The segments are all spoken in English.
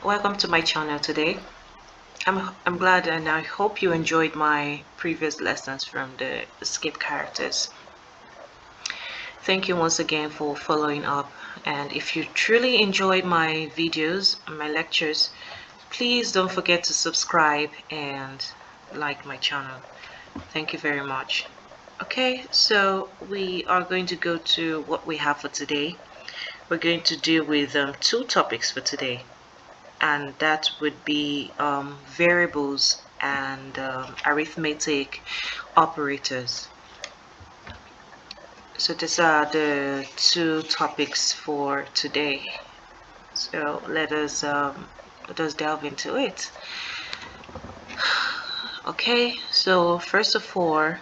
welcome to my channel today. I'm glad and I hope you enjoyed my previous lessons from the escape characters. Thank you once again for following up, and if you truly enjoyed my videos and my lectures, please don't forget to subscribe and like my channel. Thank you very much. Okay, so we are going to go to what we have for today. We're going to deal with two topics for today, and that would be variables and arithmetic operators. So these are the two topics for today. So let us delve into it. Okay, so first of all,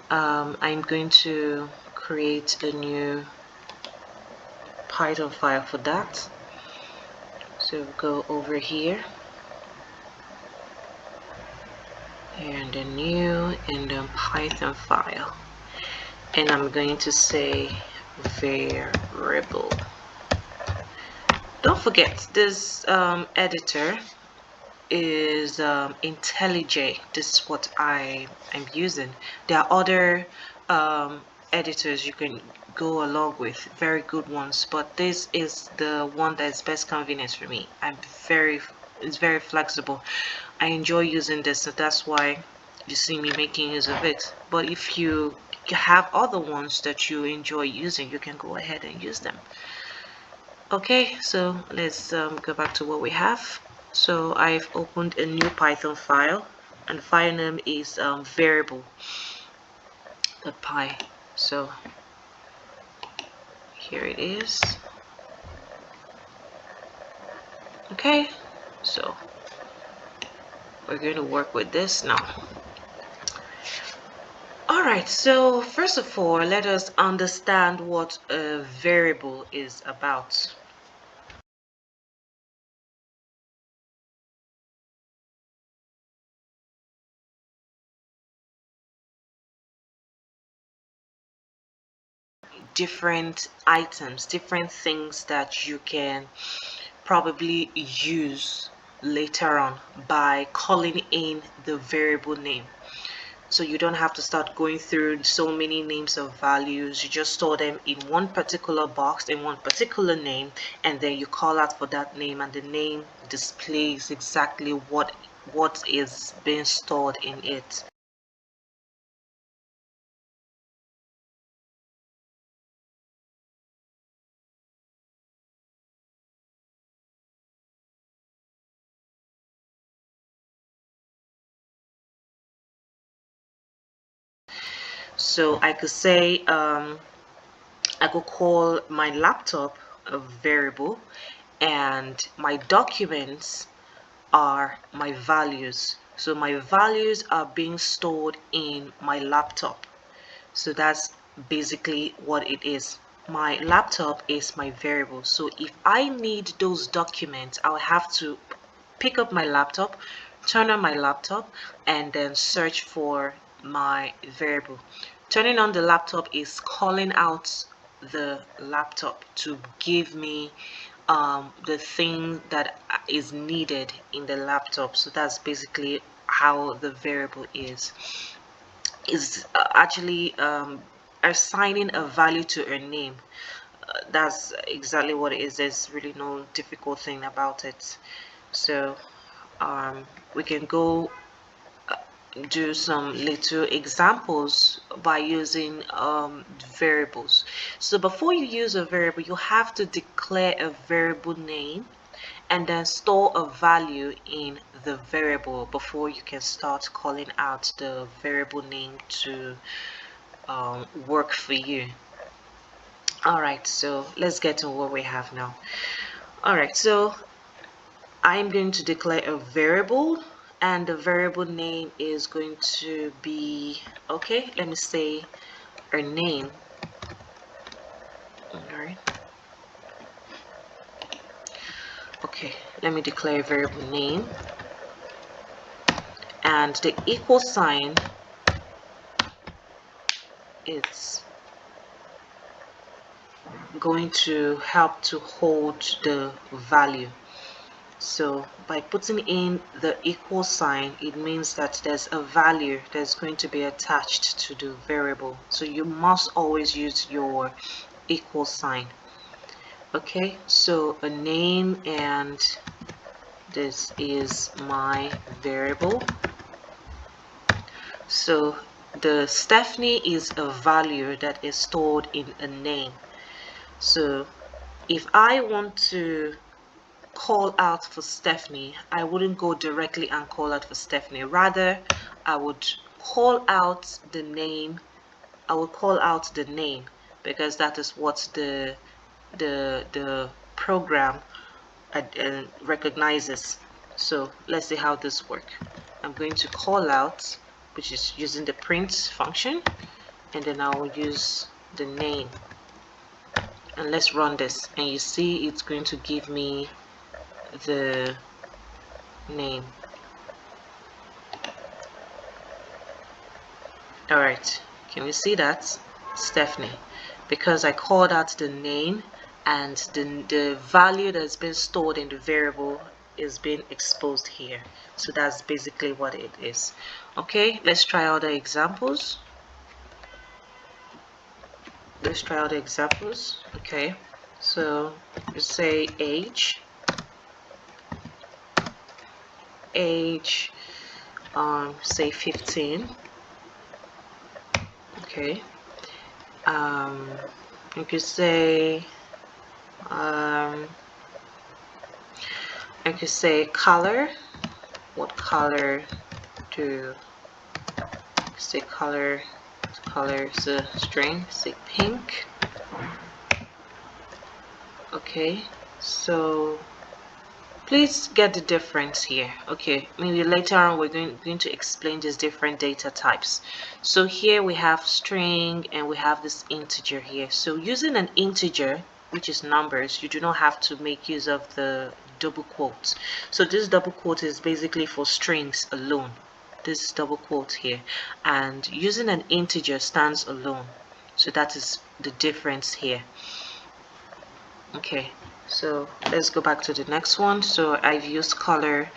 I'm going to create a new Python file for that. So go over here and the new and then Python file, and I'm going to say variable. Don't forget this editor is IntelliJ. This is what I'm using. There are other editors you can go along with, very good ones, but this is the one that is best convenient for me. It's very flexible. I enjoy using this, so that's why you see me making use of it. But if you have other ones that you enjoy using, you can go ahead and use them. Okay, so let's go back to what we have. So I've opened a new Python file, and the file name is variable.py. So here it is. Okay, so we're going to work with this now. Alright, so first of all, let us understand what a variable is about. Different items, different things that you can probably use later on by calling in the variable name. So you don't have to start going through so many names of values. You just store them in one particular box, in one particular name, and then you call out for that name, and the name displays exactly what is being stored in it. So I could say I could call my laptop a variable, and my documents are my values. So my values are being stored in my laptop. So that's basically what it is. My laptop is my variable. So if I need those documents, I'll have to pick up my laptop, turn on my laptop, and then search for my variable. Turning on the laptop is calling out the laptop to give me the thing that is needed in the laptop. So that's basically how the variable is actually assigning a value to a name. That's exactly what it is. There's really no difficult thing about it. So we can go do some little examples by using variables. So before you use a variable, you have to declare a variable name and then store a value in the variable before you can start calling out the variable name to work for you. Alright, so let's get to what we have now. Alright, so I'm going to declare a variable, and the variable name is going to be, okay, let me say a name. Alright. Okay, let me declare a variable name, and the equal sign is going to help to hold the value. So by putting in the equal sign, it means that there's a value that's going to be attached to the variable. So you must always use your equal sign. Okay, so a name, and this is my variable. So the Stephanie is a value that is stored in a name. So if I want to call out for Stephanie, I wouldn't go directly and call out for Stephanie. Rather, I would call out the name. I will call out the name because that is what the program recognizes. So let's see how this works. I'm going to call out, which is using the print function, and then I will use the name. And let's run this, and you see it's going to give me the name. Alright, can we see that? Stephanie. Because I called out the name, and the value that's been stored in the variable is being exposed here. So that's basically what it is. Okay, let's try other examples. Okay, so we say age, say 15. Okay, you could say color. What color do say color is a string, say pink. Okay, so please get the difference here. Okay, maybe later on we're going to explain these different data types. So here we have string and we have this integer here. So using an integer, which is numbers, you do not have to make use of the double quotes. So this double quote is basically for strings alone. This double quote here, and using an integer stands alone. So that is the difference here. Okay, so let's go back to the next one. So I've used color.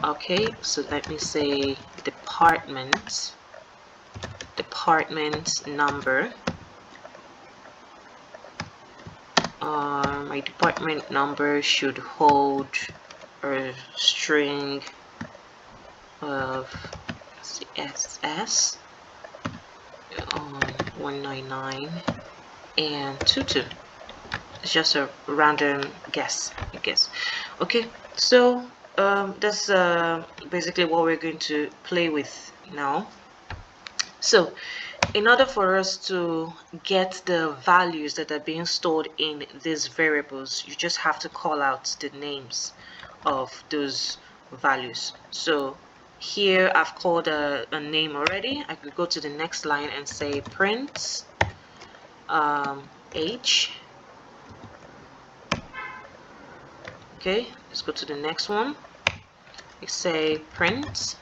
Okay, so let me say department number. My department number should hold a string of SS 199 and 22. It's just a random guess, I guess. Okay, so that's basically what we're going to play with now. So in order for us to get the values that are being stored in these variables, you just have to call out the names of those values. So here I've called a name already. I could go to the next line and say print age. Okay, let's go to the next one. We say print.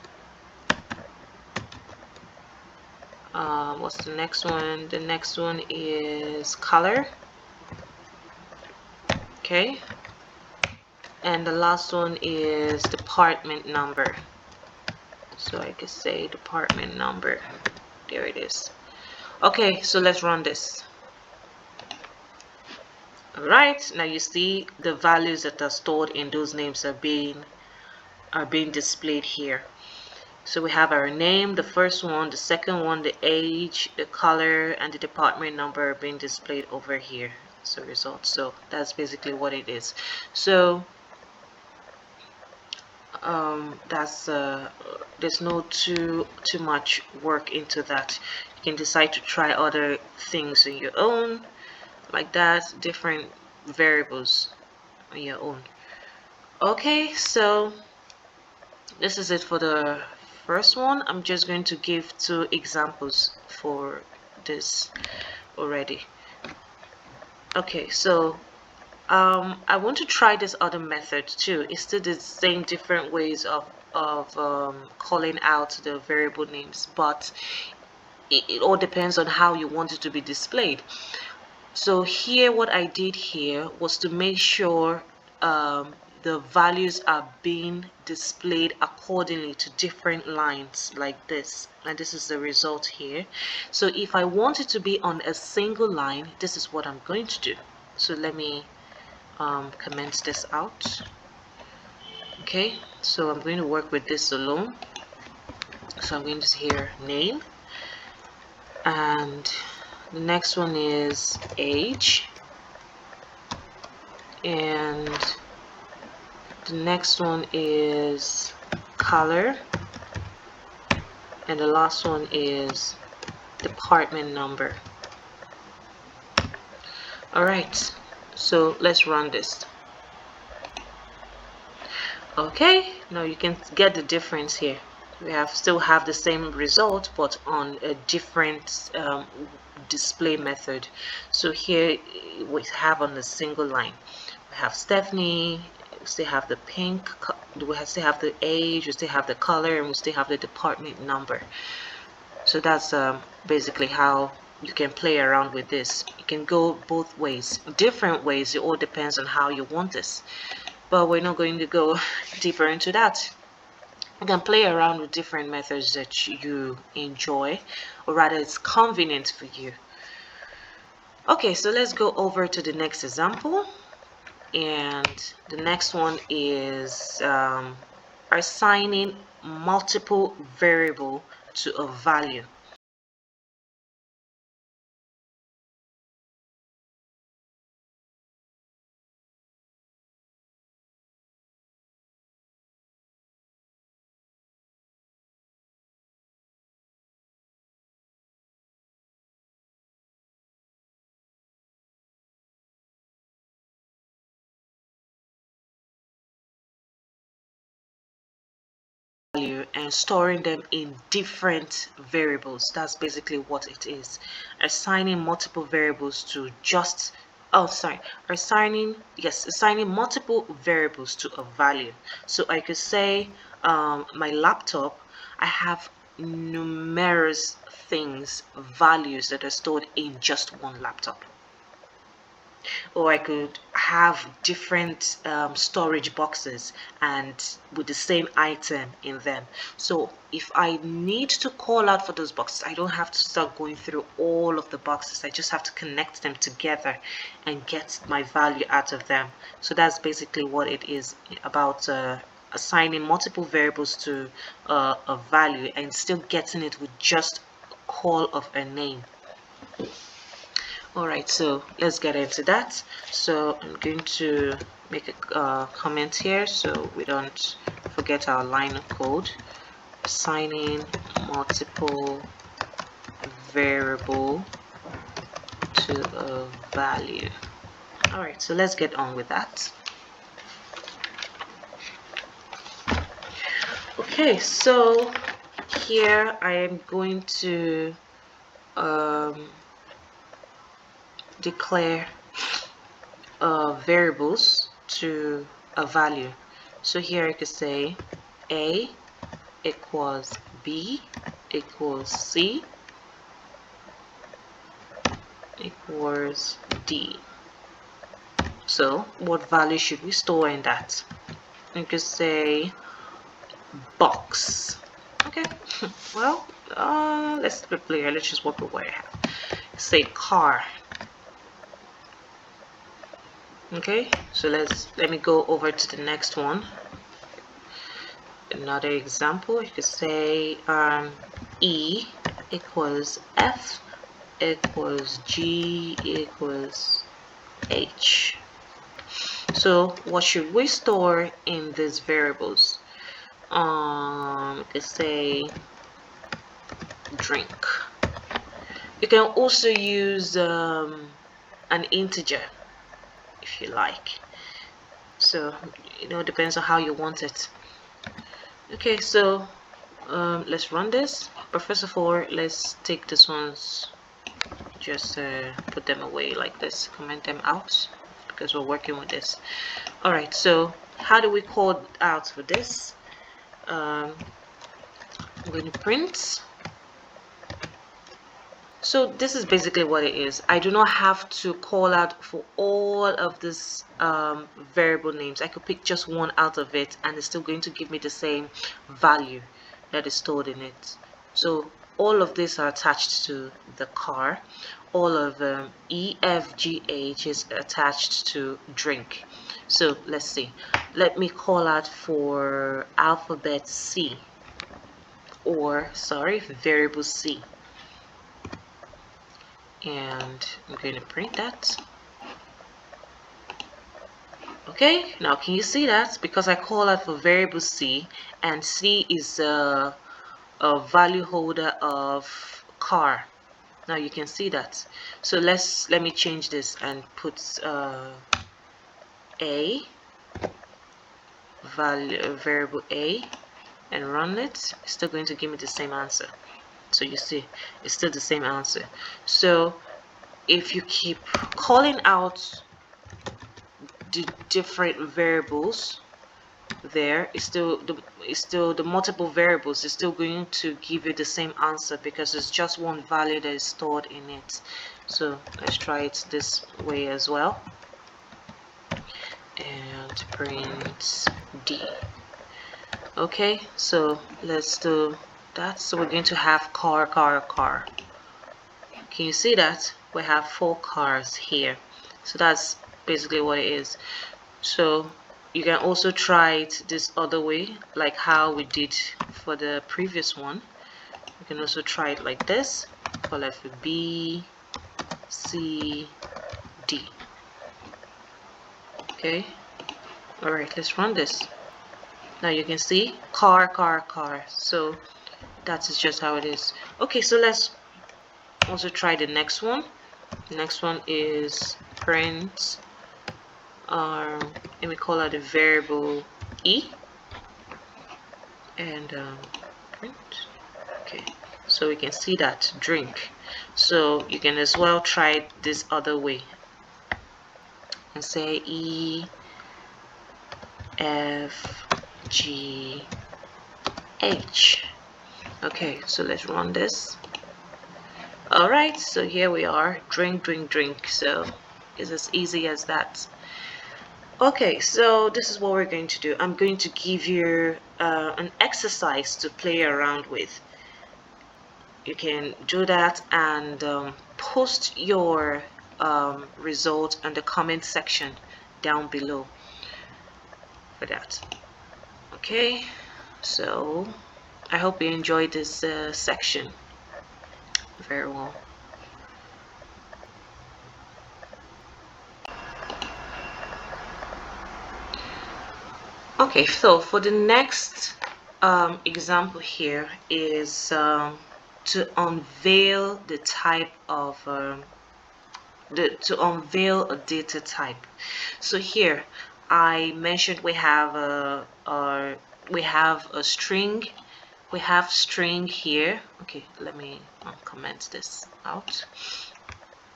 What's the next one? The next one is color. Okay, and the last one is department number. So I could say department number. There it is. Okay, so let's run this. Alright, now you see the values that are stored in those names are being displayed here. So we have our name, the first one, the second one, the age, the color, and the department number being displayed over here as a result. So that's basically what it is. So there's no too much work into that. You can decide to try other things on your own, like that, different variables on your own. Okay, so this is it for the first one. I'm just going to give 2 examples for this already. Okay, so I want to try this other method too. It's still the same different ways of calling out the variable names, but it all depends on how you want it to be displayed. So here what I did here was to make sure the values are being displayed accordingly to different lines like this, and this is the result here. So if I want it to be on a single line, this is what I'm going to do. So let me comment this out. Okay, so I'm going to work with this alone. So I'm going to say here name, and the next one is age, and the next one is color, and the last one is department number. Alright, so let's run this. Okay, now you can get the difference here. We still have the same result, but on a different display method. So here we have on a single line, we have Stephanie, we still have the pink, we still have the age, we still have the color, and we still have the department number. So that's basically how you can play around with this. You can go both ways, different ways. It all depends on how you want this, but we're not going to go deeper into that. You can play around with different methods that you enjoy, or rather it's convenient for you. Okay, so let's go over to the next example, and the next one is assigning multiple variable to a value. Value and storing them in different variables. That's basically what it is. Assigning multiple variables to just assigning multiple variables to a value. So I could say my laptop, I have numerous values that are stored in just one laptop. Or I could have different storage boxes and with the same item in them. So if I need to call out for those boxes, I don't have to start going through all of the boxes. I just have to connect them together and get my value out of them. So that's basically what it is about, assigning multiple variables to a value and still getting it with just a call of a name. Alright, so let's get into that. So I'm going to make a comment here so we don't forget our line of code. Assigning multiple variable to a value. Alright, so let's get on with that. Okay, so here I am going to declare variables to a value. So here I could say A equals B equals C equals D. So what value should we store in that? You could say box. Okay, well, let's quickly, let's just work with what I have. Say car. Okay, so let me go over to the next one. Another example, you could say E equals F equals G equals H. So what should we store in these variables? You could say drink. You can also use an integer if you like. So it depends on how you want it. Okay, so let's run this. But first of all, let's take these ones, just put them away like this, comment them out because we're working with this. Alright, so how do we code out for this? I'm going to print So this is basically what it is. I do not have to call out for all of these variable names. I could pick just one out of it and it's still going to give me the same value that is stored in it. So all of these are attached to the car. All of E, F, G, H is attached to drink. So let's see. Let me call out for alphabet C, or sorry, variable C. And I'm going to print that. Okay, now can you see that? Because I call out for variable C, and C is a value holder of car. Now you can see that. So let me change this and put a variable A and run it. It's still going to give me the same answer. So you see, it's still the same answer. So if you keep calling out the different variables, there is still the multiple variables is still going to give you the same answer because it's just one value that is stored in it. So let's try it this way as well, and print D. Okay, so let's do that. So we're going to have car. Can you see that? We have 4 cars here. So that's basically what it is. So you can also try it this other way, like how we did for the previous one. You can also try it like this. Call it for B, C, D. Okay. Alright, let's run this. Now you can see car. So that is just how it is. Okay, so let's also try the next one. The next one is print, and we call out a variable E, and print. Okay, so we can see that drink. So you can as well try it this other way and say E, F, G, H. Okay, so let's run this. Alright, so here we are, drink. So it's as easy as that. Okay, so this is what we're going to do. I'm going to give you an exercise to play around with. You can do that and post your result in the comment section down below for that. Okay, so I hope you enjoyed this section very well. Okay, so for the next example here is to unveil the type of to unveil a data type. So here I mentioned we have a string. We have string here. Okay, let me uncomment this out.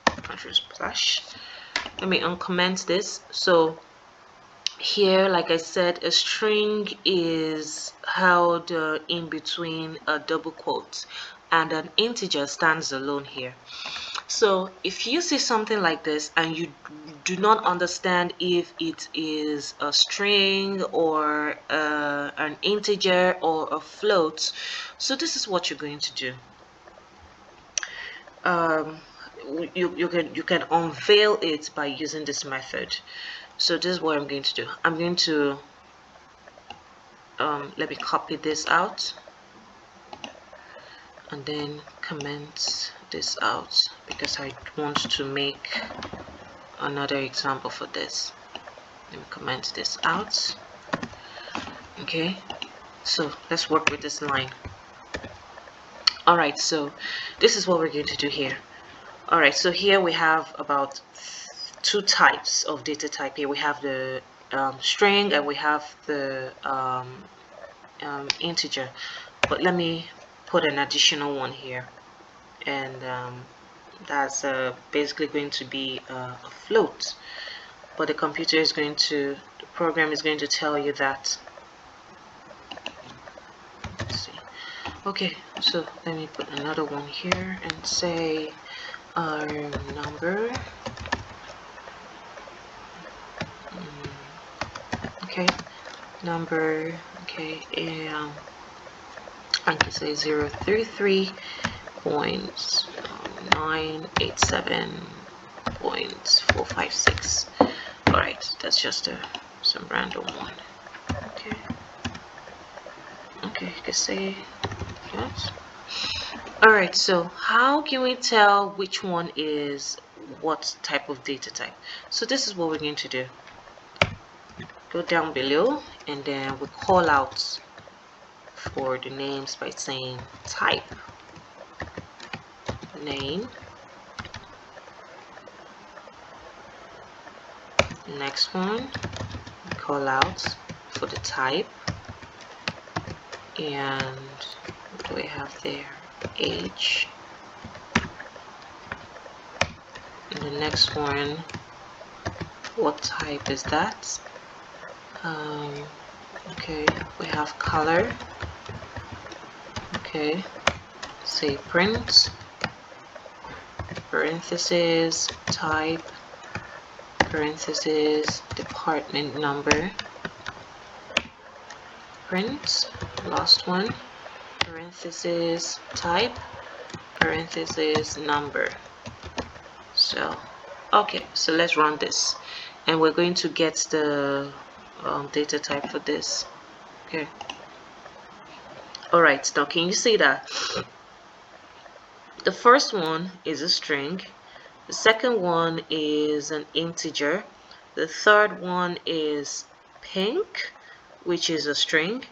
Control/. Let me uncomment this. So here, like I said, a string is held in between a double quote, and an integer stands alone here. So if you see something like this and you do not understand if it is a string or an integer or a float, so this is what you're going to do. You can unveil it by using this method. So this is what I'm going to do. I'm going to let me copy this out and then comment this out because I want to make another example for this. Let me comment this out. Okay, so let's work with this line. Alright, so this is what we're going to do here. Alright, so here we have about 2 types of data type. Here we have the string and we have the integer, but let me put an additional one here, and that's basically going to be a float, but the program is going to tell you that. Let's see. Okay, so let me put another one here and say our number. Okay, number. Okay, and I can say 0.987.456. All right, that's just some random one. Okay. Okay, you can say that. All right, so how can we tell which one is what type of data type? So this is what we're going to do. Go down below and then we call out for the names by saying type name. Next one, call out for the type, and what do we have there? Age. And the next one, what type is that? Okay, we have color. Okay, say print, parentheses, type, parentheses, department number, print, last one, parentheses, type, parentheses, number. So, okay, so let's run this. And we're going to get the data type for this. Okay. All right, now can you see that? The first one is a string. The second one is an integer. The third one is pink, which is a string.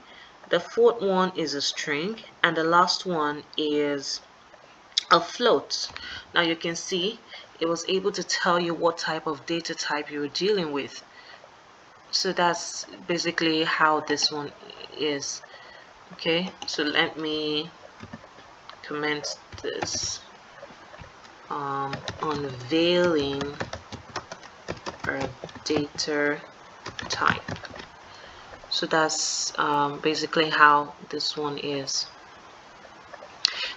The fourth one is a string. And the last one is a float. Now you can see it was able to tell you what type of data type you were dealing with. So that's basically how this one is. Okay, so let me comment this. Unveiling a data type. So that's basically how this one is.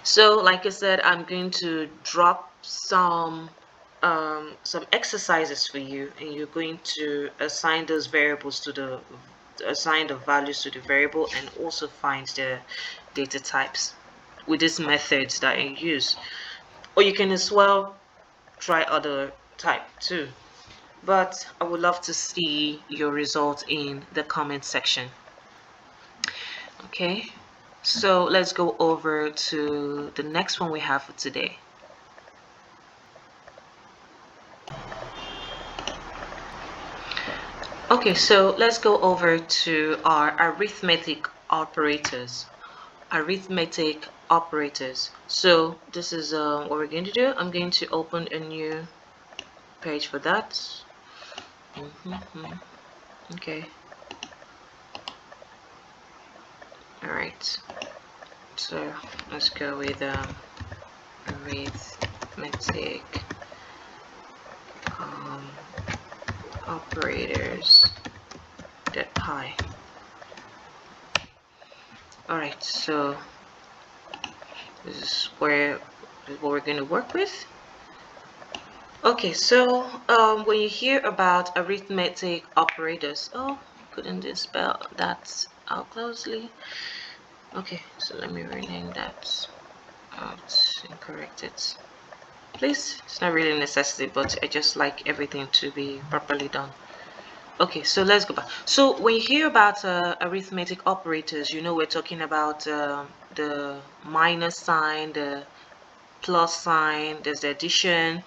So like I said, I'm going to drop some exercises for you, and you're going to assign those variables to the values to the variable, and also find the data types with these methods that I use. Or you can as well try other type too, but I would love to see your results in the comment section. Okay, so let's go over to the next one we have for today. Okay, so let's go over to our arithmetic operators. Arithmetic operators. So this is what we're going to do. I'm going to open a new page for that. Okay. All right. So let's go with arithmetic operators .py. All right. So this is what we're going to work with. Okay, so when you hear about arithmetic operators, oh, couldn't spell that out closely. Okay, so let me rename that out and correct it. Please, it's not really a necessity, but I just like everything to be properly done. Okay, so let's go back. So when you hear about arithmetic operators, you know we're talking about the minus sign, the plus sign, there's the addition,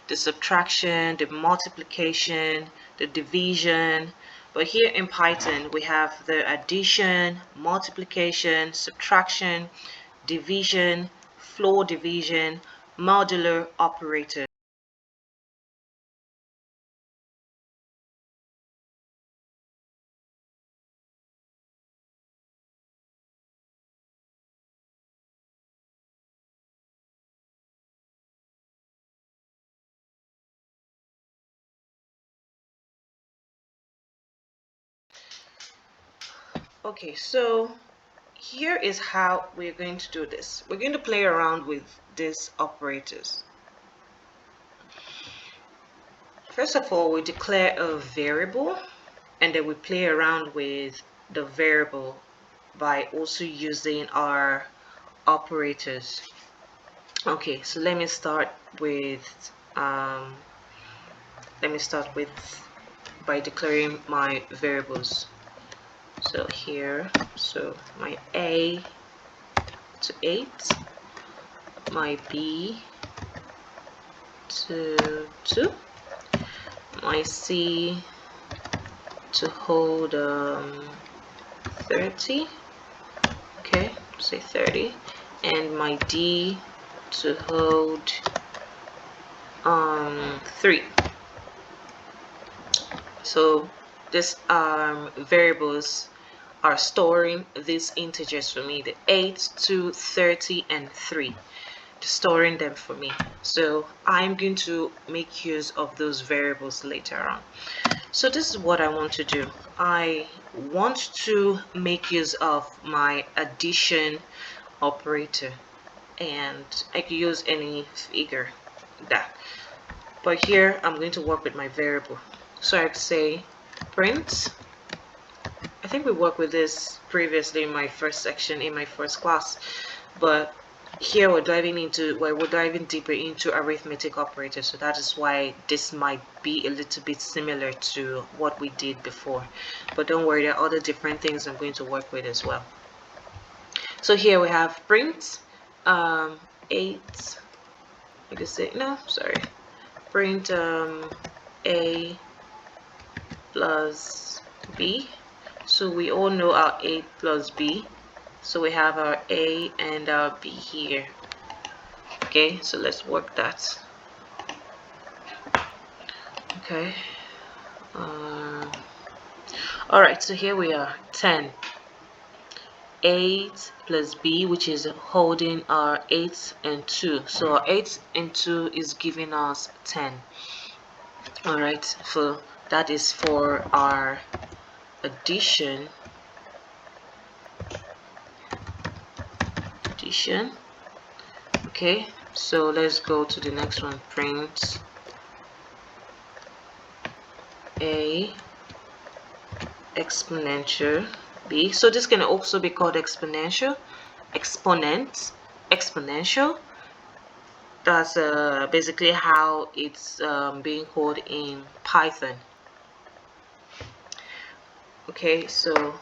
the subtraction, the multiplication, the division. But here in Python, we have the addition, multiplication, subtraction, division, floor division, modular operator. Okay, so here is how we're going to do this. We're going to play around with these operators. First of all, we declare a variable, and then we play around with the variable by also using our operators. Okay, so let me start with by declaring my variables. So here, so my A to 8, my B to 2, my C to hold 30, okay, say 30, and my D to hold 3. So these variables are storing these integers for me, the 8, 2, 30, and 3, storing them for me. So I'm going to make use of those variables later on. So this is what I want to do. I want to make use of my addition operator, and I could use any figure that. But here I'm going to work with my variable. So I'd say print. I think we worked with this previously in my first section in my first class, but here we're diving deeper into arithmetic operators, so that is why this might be a little bit similar to what we did before. But don't worry, there are other different things I'm going to work with as well. So here we have print 8. I could say no, sorry. Print A plus B. So we all know our A plus B. So we have our A and our B here. Okay, so let's work that. Okay. Alright, so here we are, 10. 8 plus B, which is holding our 8 and 2. So our 8 and 2 is giving us 10. Alright, so that is for our addition. Okay, so let's go to the next one. Print A exponential B. So this can also be called exponential, exponential. That's basically how it's being called in Python. Okay, so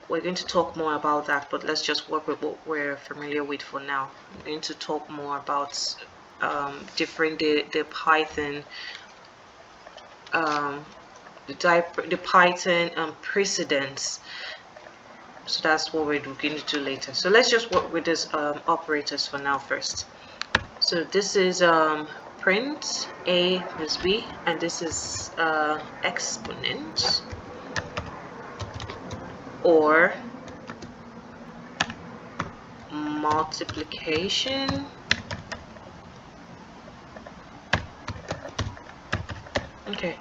we're going to talk more about that, but let's just work with what we're familiar with for now. I'm going to talk more about the Python the Python precedence. So that's what we're going to do later. So let's just work with these operators for now first. So this is print A plus B, and this is exponent or multiplication. Okay,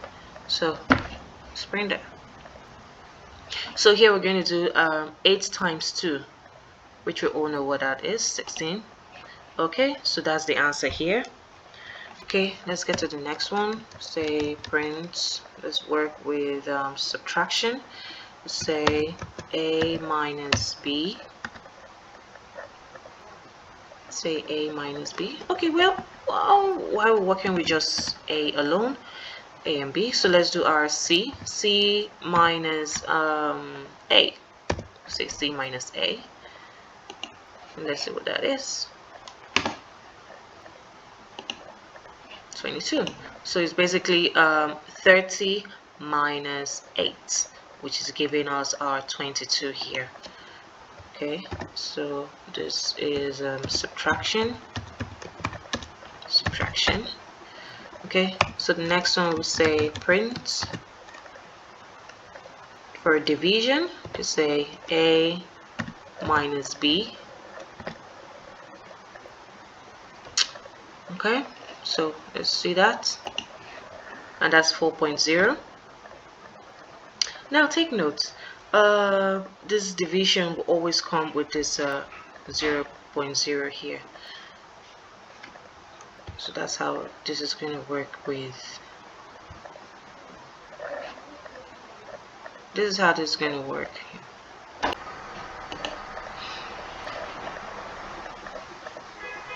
so let's bring that. So here we're going to do 8 times 2, which we all know what that is, 16. Okay, so that's the answer here. Okay, let's get to the next one. Say print, let's work with subtraction. Say A minus B. Say A minus B. Okay, well, while we're working with just A alone, A and B, so let's do our C minus A. Say C minus A. And let's see what that is. 22. So it's basically 30 minus 8, which is giving us our 22 here. Okay, so this is subtraction. Okay, so the next one we say print for division. We say A minus B. Okay, so let's see that, and that's 4.0. Now take note, this division will always come with this 0.0 here. So that's how this is going to work with This is how this is going to work.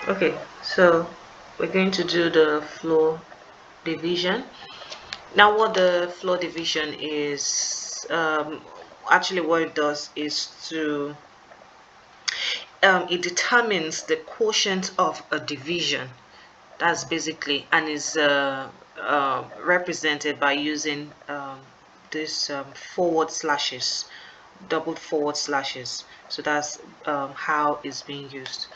Okay, so we're going to do the floor division. Now what the floor division is, actually what it does is to it determines the quotient of a division. That's basically, and is represented by using this forward slashes, double forward slashes. So that's how it's being used.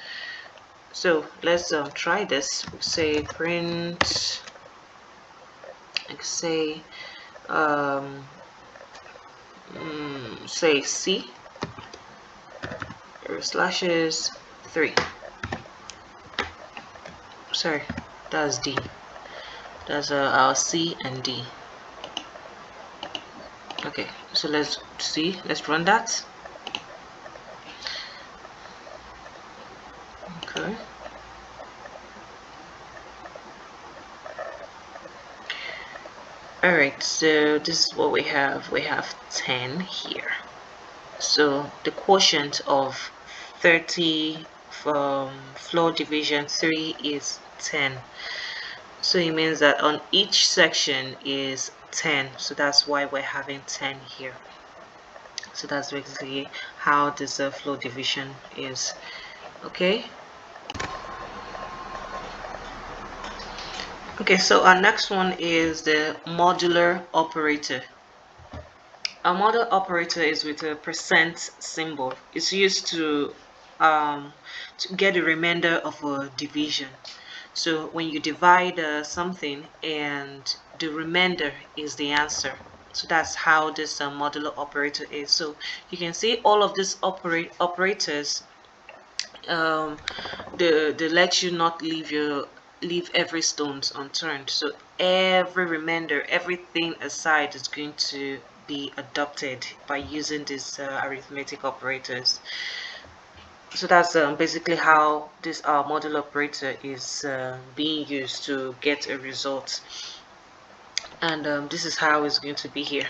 So let's try this. Say print, say say C slashes 3. Sorry, that's D. That's our C and D. Okay, so let's see. Let's run that. Okay. Alright, so this is what we have. We have 10 here. So the quotient of 30 from floor division 3 is 10. So it means that on each section is 10. So that's why we're having 10 here. So that's basically how this floor division is. Okay. Okay, so our next one is the modular operator. A modular operator is with a percent symbol. It's used to get a remainder of a division. So when you divide something and the remainder is the answer. So that's how this modular operator is. So you can see all of these operators, they let you not leave every stone unturned. So every remainder, everything aside is going to be adopted by using these arithmetic operators. So that's basically how this modular operator is being used to get a result. And this is how it's going to be here.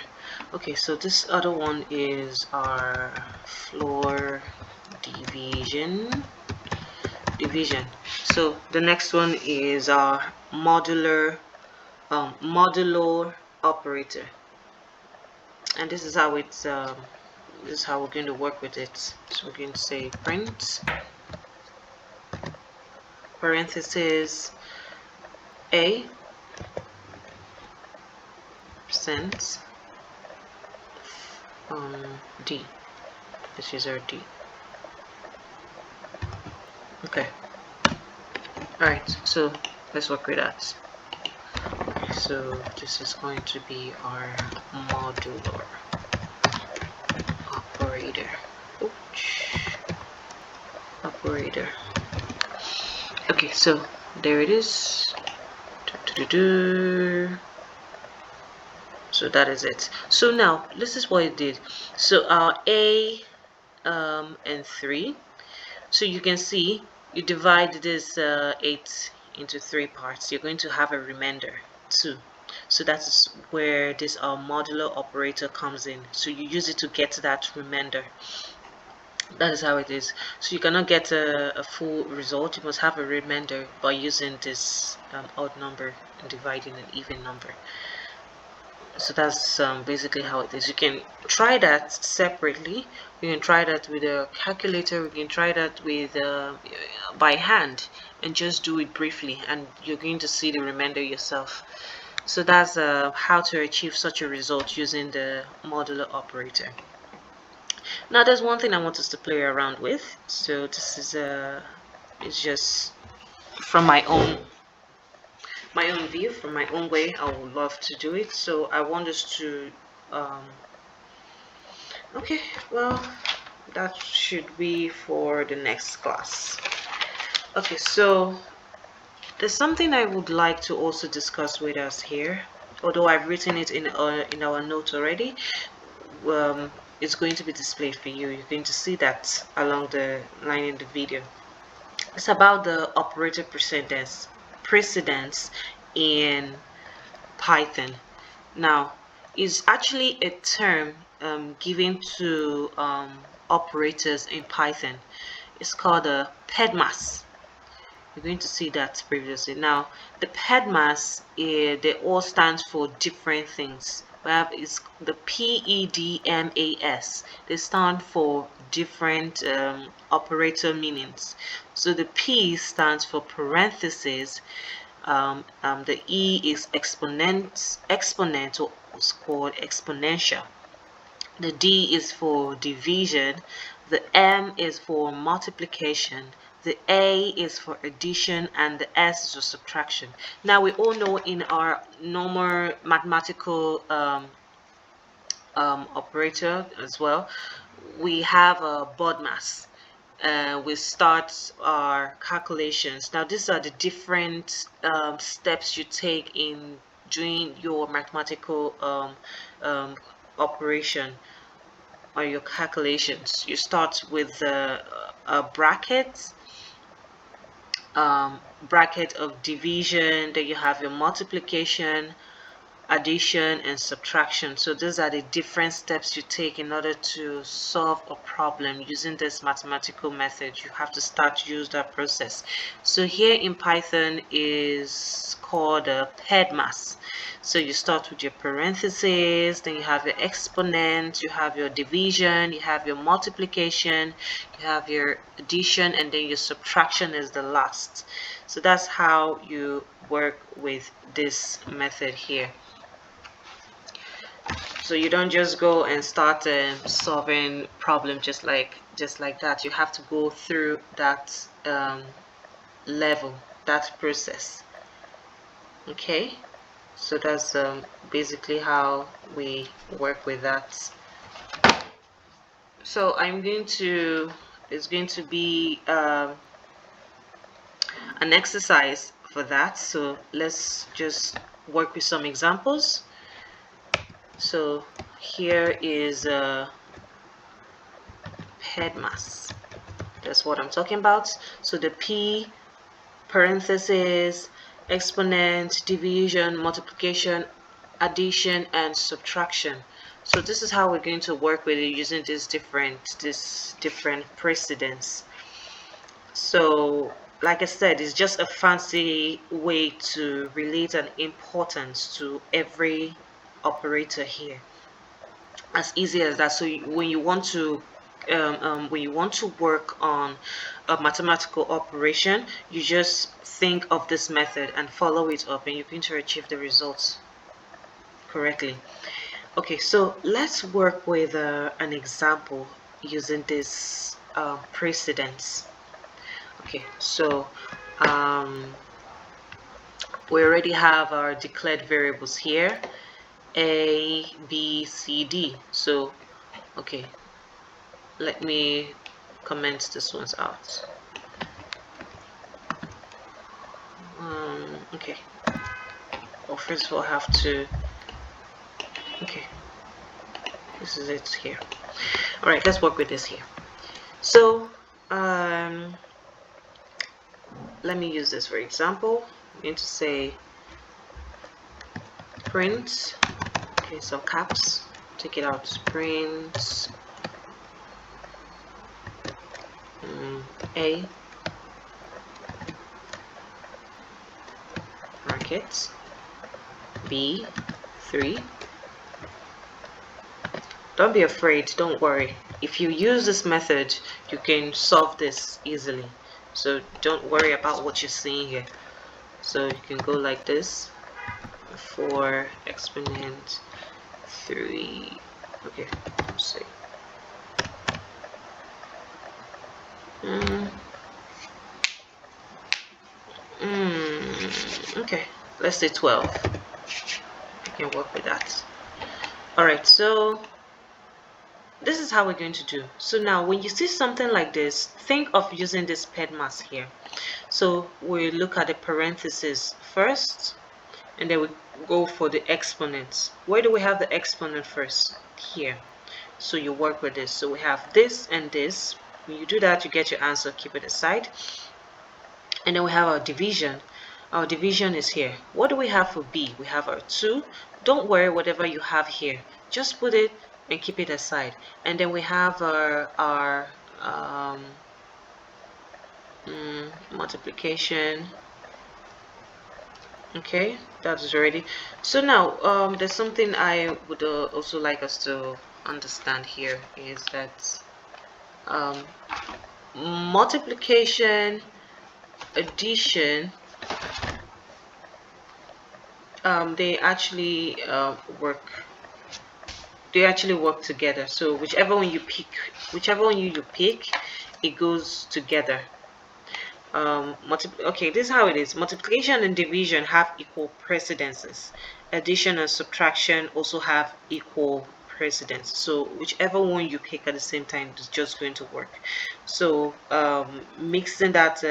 Okay, so this other one is our floor division. So the next one is our modular operator, and this is how it's this is how we're going to work with it. So we're going to say print parenthesis a percent D, which is our D. Okay. Alright, so let's work with that. So this is going to be our modular operator. Operator. Okay, so there it is. So that is it. So now this is what it did. So our A and 3. So you can see you divide this 8 into 3 parts. You're going to have a remainder 2. So that's where this modular operator comes in. So you use it to get that remainder. That is how it is. So you cannot get a full result. You must have a remainder by using this odd number and dividing an even number. So that's basically how it is. You can try that separately. You can try that with a calculator. You can try that with by hand and just do it briefly, and you're going to see the remainder yourself. So that's how to achieve such a result using the modular operator. Now there's one thing I want us to play around with. So this is it's just from my own view, from my own way. I would love to do it. So I want us to okay, well, that should be for the next class. Okay, so there's something I would like to also discuss with us here, although I've written it in our note already. It's going to be displayed for you. You're going to see that along the line in the video. It's about the operator precedence in Python. Now, is actually a term given to operators in Python. It's called a Pedmas. You're going to see that previously. Now, the Pedmas, they all stand for different things. We have is the PEDMAS. They stand for different operator meanings. So the P stands for parentheses. The E is exponent, or it's called exponential. The D is for division, the M is for multiplication, the A is for addition, and the S is for subtraction. Now we all know in our normal mathematical operator as well, we have a BODMAS. We start our calculations. Now these are the different steps you take in doing your mathematical operation or your calculations. You start with a bracket of division, then you have your multiplication, addition, and subtraction. So these are the different steps you take in order to solve a problem using this mathematical method. You have to start use that process. So here in Python is called a Pedmas. So you start with your parentheses, then you have your exponent, you have your division, you have your multiplication, you have your addition, and then your subtraction is the last. So that's how you work with this method here. So you don't just go and start solving problem just like that. You have to go through that level, that process. Okay, so that's basically how we work with that. So it's going to be an exercise for that. So let's just work with some examples. So here is Pedmas. That's what I'm talking about. So the P, parentheses, exponent, division, multiplication, addition, and subtraction. So this is how we're going to work with it using these different precedents. So like I said, it's just a fancy way to relate an importance to every operator here, as easy as that. So when you want to work on a mathematical operation, you just think of this method and follow it up, and you're going to achieve the results correctly. Okay, so let's work with an example using this precedence. Okay, so we already have our declared variables here, A, B, C, D. So okay, let me comment this ones out. Okay, well, first of all I have to, okay, this is it here. All right, let's work with this here. So let me use this for example. I'm going to say print, okay, so caps, take it out, print A bracket B 3. Don't be afraid, don't worry. If you use this method, you can solve this easily. So don't worry about what you're seeing here. So you can go like this, 4 exponent 3. Okay, let's see. Okay, let's say 12. You can work with that. All right, so this is how we're going to do. So now when you see something like this, think of using this Pedmas here. So we look at the parentheses first, and then we go for the exponents. Where do we have the exponent first? Here. So you work with this. So we have this and this. When you do that, you get your answer, keep it aside. And then we have our division. Our division is here. What do we have for B? We have our 2. Don't worry, whatever you have here, just put it and keep it aside. And then we have our multiplication. Okay, that is ready. So now there's something I would also like us to understand here is that multiplication, addition, they actually work together. So whichever one you pick, it goes together. Okay, this is how it is. Multiplication and division have equal precedences. Addition and subtraction also have equal precedence. So whichever one you pick at the same time is just going to work. So mixing that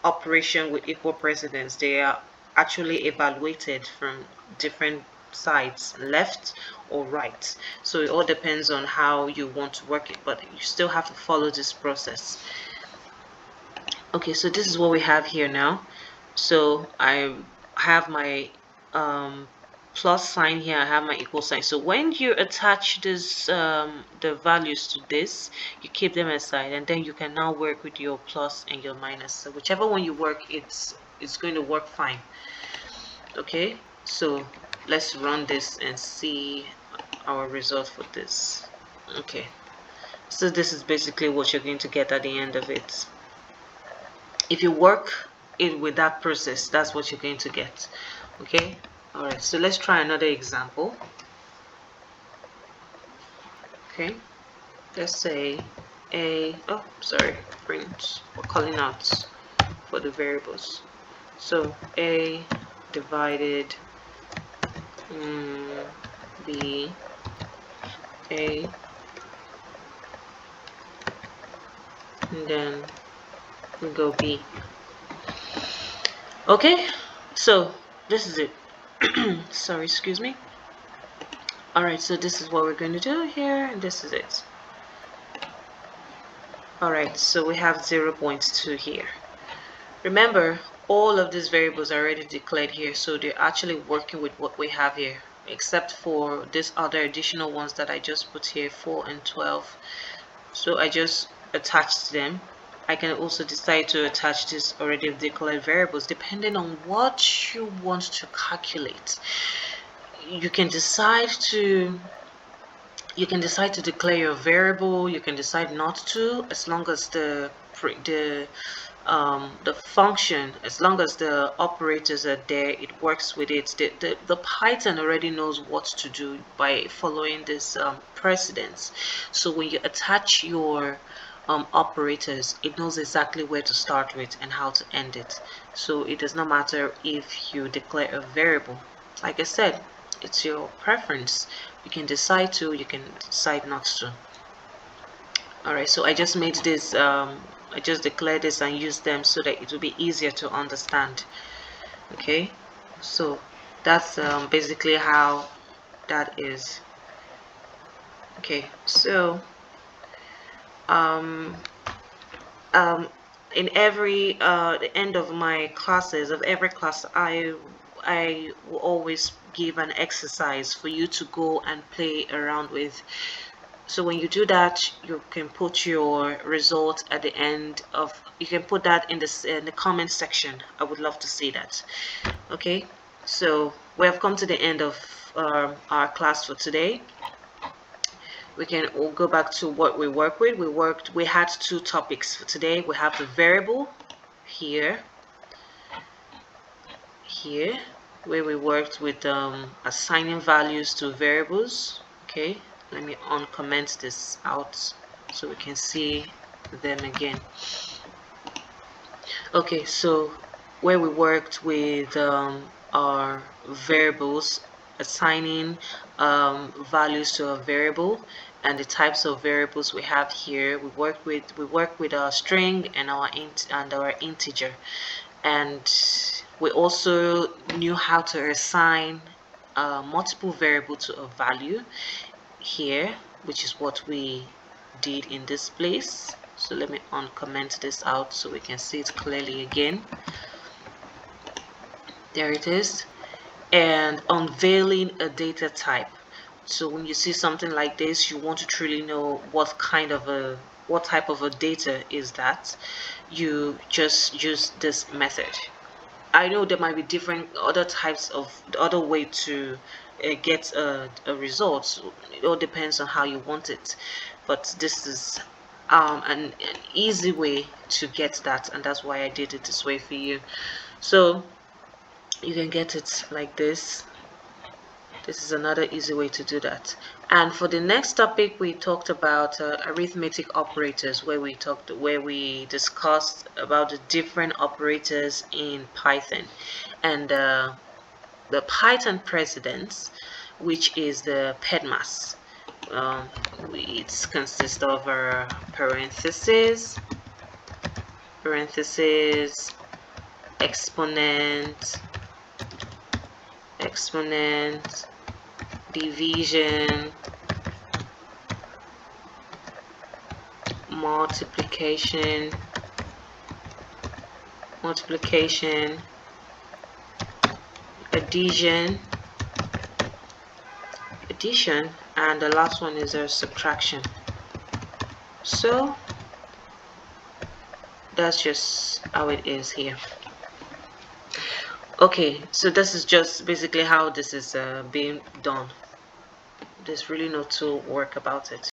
operation with equal precedence, they are actually evaluated from different sides, left or right. So it all depends on how you want to work it, but you still have to follow this process. Okay, so this is what we have here now. So I have my plus sign here, I have my equal sign. So when you attach this the values to this, you keep them aside, and then you can now work with your plus and your minus. So whichever one you work, it's going to work fine. Okay, so let's run this and see our result for this. Okay, so this is basically what you're going to get at the end of it. If you work it with that process, that's what you're going to get. Okay, all right, so let's try another example. Okay, let's say print, we're calling out for the variables. So a divided b, a, and then we go b. Okay, so this is it. Sorry, excuse me. Alright, so this is what we're going to do here, and this is it. Alright, so we have 0.2 here. Remember, all of these variables are already declared here, so they're actually working with what we have here, except for these other additional ones that I just put here, 4 and 12. So I just attached them. I can also decide to attach these already declared variables depending on what you want to calculate. You can decide to declare your variable. You can decide not to, as long as the function, as long as the operators are there, it works with it. The Python already knows what to do by following this precedence. So when you attach your operators, it knows exactly where to start with and how to end it. So it does not matter if you declare a variable. Like I said, it's your preference. You can decide to, you can decide not to. Alright, so I just made this I just declared this and used them so that it will be easier to understand. Okay, so that's basically how that is. Okay, so in every the end of my classes, of every class, I will always give an exercise for you to go and play around with. So when you do that, you can put your result at the end of, you can put that in the comment section. I would love to see that. Okay, so we have come to the end of our class for today. We can all go back to what we work with. We had 2 topics for today. We have the variable here, where we worked with assigning values to variables. Okay, let me uncomment this out so we can see them again. Okay, so where we worked with our variables, assigning values to a variable, and the types of variables we have here. We work with our string and our integer, and we also knew how to assign multiple variable to a value here, which is what we did in this place. So let me uncomment this out so we can see it clearly again. There it is. And unveiling a data type. So when you see something like this, you want to truly know what type of a data is that. You just use this method. I know there might be different other types of other way to get a result. So it all depends on how you want it, but this is an easy way to get that, and that's why I did it this way for you. So you can get it like this. This is another easy way to do that. And for the next topic, we talked about arithmetic operators, where we discussed about the different operators in Python, and the Python precedence, which is the Pedmas. It consists of a parenthesis, exponent, division, multiplication, addition, and the last one is a subtraction. So that's just how it is here. Okay, so this is just basically how this is being done. There's really no tool work about it.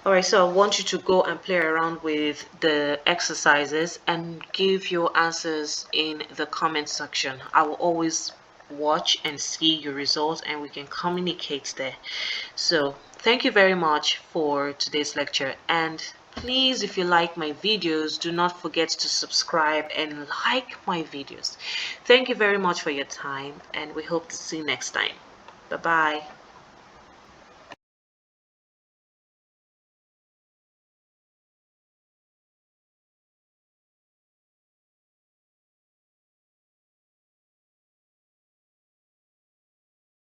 Alright, so I want you to go and play around with the exercises and give your answers in the comment section. I will always watch and see your results, and we can communicate there. So thank you very much for today's lecture, and please, if you like my videos, do not forget to subscribe and like my videos. Thank you very much for your time, and we hope to see you next time. Bye bye.